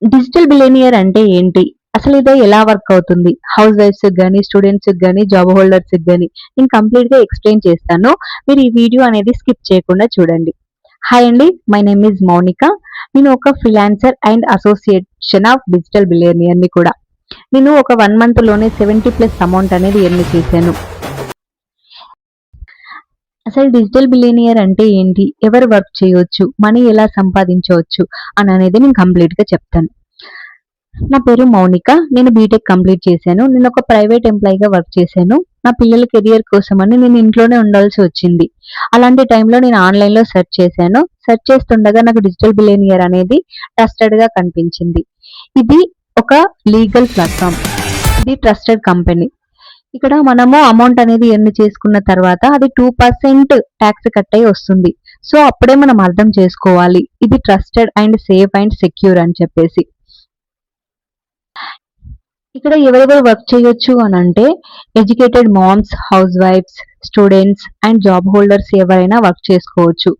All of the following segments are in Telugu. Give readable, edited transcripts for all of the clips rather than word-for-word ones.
డిజిటల్ బిలియనియర్ అంటే ఏంటి? అసలు ఇది ఎలా వర్క్ అవుతుంది? హౌస్ వైఫ్స్‌కి గాని, స్టూడెంట్స్‌కి గాని, జాబ్ హోల్డర్స్‌కి గాని నేను కంప్లీట్‌గా ఎక్స్‌ప్లెయిన్ చేస్తాను. మీరు ఈ వీడియో అనేది స్కిప్ చేయకుండా చూడండి. హాయ్ అండి. My name is Monika. నేను ఒక freelancer and association of digital బిలియనియర్‌ని కూడా. నేను ఒక 1 మంత్‌లోనే 70+ అమౌంట్ అనేది ఎర్న్ చేశాను. అసలు డిజిటల్ బిలియనియర్ అంటే ఏంటి? ఎవరు వర్క్ చేయొచ్చు? మనీ ఎలా సంపాదించవచ్చు? అనేది నేను కంప్లీట్‌గా చెప్తాను. నా పేరు మౌనిక. నేను బీటెక్ కంప్లీట్ చేశాను. నేను ఒక ప్రైవేట్ ఎంప్లాయీగా వర్క్ చేశాను. నా పిల్లల కెరియర్ కోసమని నేను ఇంట్లోనే ఉండాల్సి వచ్చింది. అలాంటి టైంలో నేను ఆన్‌లైన్‌లో సెర్చ్ చేశాను. సెర్చ్ చేస్తుండగా నాకు డిజిటల్ బిలియనియర్ అనేది ట్రస్టెడ్‌గా కనిపించింది. ఇది ఒక లీగల్ ప్లాట్‌ఫార్మ్. ఇది ట్రస్టెడ్ కంపెనీ. ఇక్కడ మనము అమౌంట్ అనేది ఎర్న్ చేసుకున్న తర్వాత అది 2% టాక్స్ కట్ అయ్యి వస్తుంది. సో, అప్పుడే మనం అర్థం చేసుకోవాలి. ఇది trusted and safe and secure అని చెప్పేసి. ఇక్కడ ఎవరెవరు వర్క్ చేయొచ్చు అనంటే ఎడ్యుకేటెడ్ మామ్స్, హౌస్ వైఫ్స్, స్టూడెంట్స్ అండ్ జాబ్ హోల్డర్స్ ఎవరైనా వర్క్ చేసుకోవచ్చు.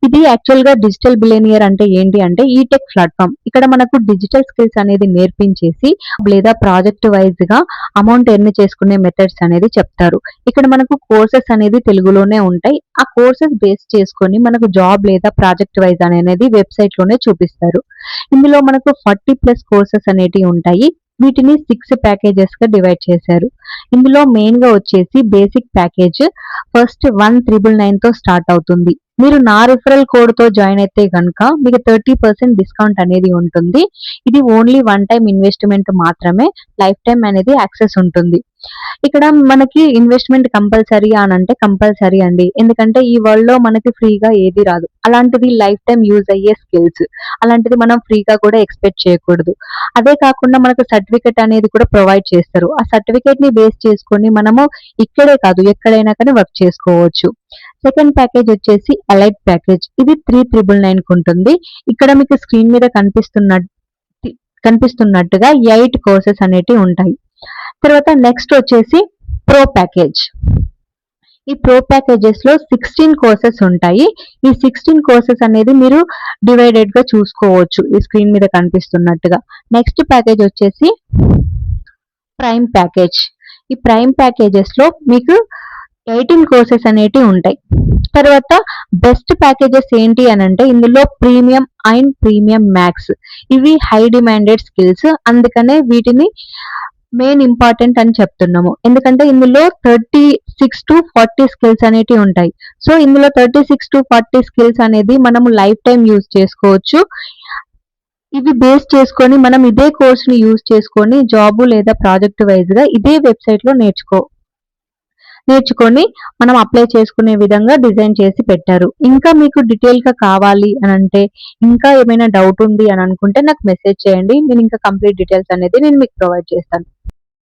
ఇది యాక్చువల్‌గా డిజిటల్ బిలియనియర్ అంటే ఏంటి అంటే ఈటెక్ ప్లాట్‌ఫార్మ్. ఇక్కడ మనకు డిజిటల్ స్కిల్స్ అనేది నేర్పించేసి లేదా ప్రాజెక్ట్ వైస్‌గా అమౌంట్ ఎర్న్ చేసుకునే మెథడ్స్ అనేది చెప్తారు. ఇక్కడ మనకు కోర్సెస్ అనేది తెలుగులోనే ఉంటాయి. ఆ కోర్సెస్ బేస్ చేసుకొని మనకు జాబ్ లేదా ప్రాజెక్ట్ వైస్ అనేది వెబ్‌సైట్‌లోనే చూపిస్తారు. ఇందులో మనకు 40+ కోర్సెస్ అనేటివి ఉంటాయి. వీటిని 6 ప్యాకేజెస్‌గా డివైడ్ చేశారు. ఇందులో మెయిన్‌గా వచ్చేసి బేసిక్ ప్యాకేజ్ ఫస్ట్ 1999తో స్టార్ట్ అవుతుంది. మీరు నా రిఫరల్ కోడ్‌తో జాయిన్ అయితే గనుక మీకు 30% డిస్కౌంట్ అనేది ఉంటుంది. ఇది ఓన్లీ వన్ టైమ్ ఇన్వెస్ట్‌మెంట్ మాత్రమే. లైఫ్ టైమ్ అనేది యాక్సెస్ ఉంటుంది. ఇక్కడ మనకి ఇన్వెస్ట్‌మెంట్ కంపల్సరీ అనంటే కంపల్సరీ అండి. ఎందుకంటే ఈ వరల్డ్‌లో మనకి ఫ్రీగా ఏది రాదు. అలాంటిది లైఫ్ టైమ్ యూజ్ అయ్యే స్కిల్స్. అలాంటిది మనం ఫ్రీగా కూడా ఎక్స్‌పెక్ట్ చేయకూడదు. అదే కాకుండా మనకు సర్టిఫికేట్ అనేది కూడా ప్రొవైడ్ చేస్తారు. ఆ సర్టిఫికేట్‌ని బేస్ చేసుకొని మనము ఇక్కడే కాదు ఎక్కడైనా కానీ వర్క్ చేసుకోవచ్చు. సెకండ్ ప్యాకేజ్ వచ్చేసి ఎలైట్ ప్యాకేజ్. ఇది 3999కి ఉంటుంది. ఇక్కడ మీకు స్క్రీన్ మీద కనిపిస్తున్నట్టుగా 8 కోర్సెస్ అనేటివి ఉంటాయి. తర్వాత నెక్స్ట్ వచ్చేసి ప్రో ప్యాకేజ్. ఈ ప్రో ప్యాకేజెస్ లో 16 కోర్సెస్ ఉంటాయి. ఈ 16 కోర్సెస్ అనేది మీరు డివైడెడ్ గా చూసుకోవచ్చు ఈ స్క్రీన్ మీద కనిపిస్తున్నట్టుగా. నెక్స్ట్ ప్యాకేజ్ వచ్చేసి ప్రైమ్ ప్యాకేజ్. ఈ ప్రైమ్ ప్యాకేజెస్ లో మీకు 18 కోర్సెస్ అనేటివి ఉంటాయి. తర్వాత బెస్ట్ ప్యాకేజెస్ ఏంటి అనంటే ఇందులో ప్రీమియం అండ్ ప్రీమియం మ్యాక్స్. ఇవి హై డిమాండెడ్ స్కిల్స్. అందుకనే వీటిని మెయిన్ ఇంపార్టెంట్ అని చెప్తున్నాము. ఎందుకంటే ఇందులో 36-40 స్కిల్స్ అనేటివి ఉంటాయి. సో ఇందులో 36-40 స్కిల్స్ అనేది మనము లైఫ్ టైం యూజ్ చేసుకోవచ్చు. ఇవి బేస్ చేసుకొని మనం ఇదే కోర్స్‌ని యూజ్ చేసుకొని జాబ్ లేదా ప్రాజెక్ట్ వైస్‌గా ఇదే వెబ్‌సైట్‌లో నేర్చుకొని మనం అప్లై చేసుకునే విధంగా డిజైన్ చేసి పెట్టారు. ఇంకా మీకు డీటెయిల్‌గా కావాలి అనంటే, ఇంకా ఏమైనా డౌట్ ఉంది అని అనుకుంటే నాకు మెసేజ్ చేయండి. నేను ఇంకా కంప్లీట్ డీటెయిల్స్ అనేది నేను మీకు ప్రొవైడ్ చేస్తాను.